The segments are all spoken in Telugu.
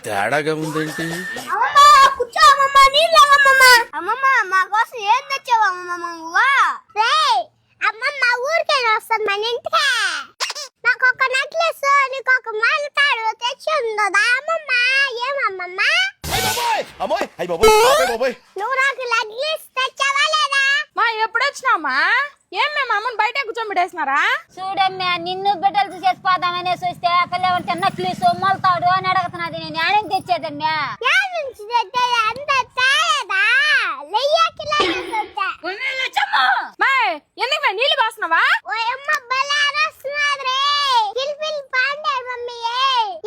తేడాగా ఉందేంటి? కూర్చో అమ్మమ్మ, నీళ్ళు అమ్మమ్మ. మా కోసం ఏం తెచ్చావు అమ్మమ్మ? అమ్మమ్మ ఊరికైనా వస్తుంది మన ఇంటికి. నాకు ఒక నెక్లెస్, నీకు ఒక మాలతాడు తెచ్చి ఉందా అమ్మమ్మ? ఏమమ్మమ్మ? నువ్వు నాకు నెక్లెస్ తెచ్చావా లేదా? మా ఎప్పుడు వచ్చినామా? ఏం మేము అమ్మని బయట కూర్చోబెట్టేసినారా? చూడమ్మా, నిన్ను బిడ్డలు చూసేసిపోదామనే చూస్తే పిల్లవంటే నక్లీస్ మొలతాడు అని అడుగుతున్నది. నేను ఆడేం తెచ్చేదమ్మా? నుంచి తెచ్చేది అంత తేలేదా? ఎందుకు నీళ్ళు పోస్తున్నావా? ఓయమ్మ బలారస్తున్నది. కిల్పిల్ పాండే మమ్మీ.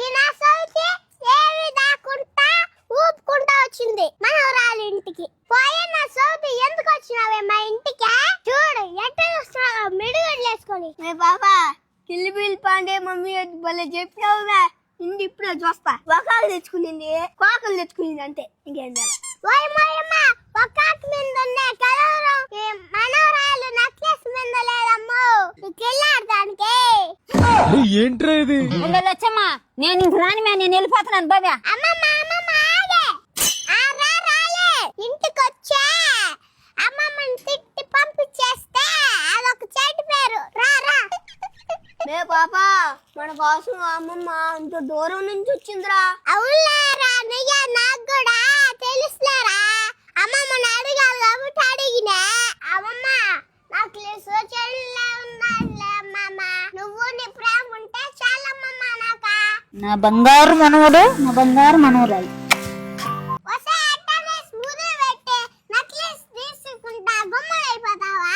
ఈ నా సౌతి ఏవి దాకుంటా ఊపుకుంటా వచ్చింది మనవరాలి ఇంటికి. పోయే నా సౌతి ఎందుకు వచ్చినావే మా ఇంటికి? చూడు ఎట్ట చూస్తున్నావా మిడుగడ్లేసుకొని. బాబా కిల్పిల్ పాండే మమ్మీ భలే చెప్పావుగా. ఇంటి ఇప్పుడే చూస్తా. ఒకాలు తెచ్చుకునింది, కోకలు తెచ్చుకునింది అంతే, ఇంకేం లేదు. ఒక్కాకు మీద ఉండే కలవరం మనవరాలు నక్లెస్ మీద లేదమ్మో. నీకెళ్ళాడదానికి ఏంట్రా ఇది? వచ్చమ్మా, నేను ఇంక రాని నేను వెళ్ళిపోతున్నాను బాబా. అమ్మమ్మ ఆగే. రాలే ఇంటికి వచ్చా అమ్మమ్మని తిట్టి పంపించేస్తే అదొక చెట్టు పేరు. రా మే పాపా, మన కోసం అమ్మమ్మ అంత దూరం నుంచి వచ్చిందిరా. అవునారా? నిజ నాకు కూడా తెలుసులేరా. అమ్మమ్మని అడగాలి కాబట్టి అడిగినా. అమ్మమ్మ నాకు లేసో చెల్లె ఉండాలి అమ్మమ్మ. నువ్వు నీ ప్రేమ ఉంటే చాలమ్మమ్మ నాకా. నా బంగారు మనవడు, నా బంగారు మనవరాలు. వసే అట్టనే స్మూద్ పెట్టి నక్లెస్ తీసుకుంటా గుమ్మలైపోతావా?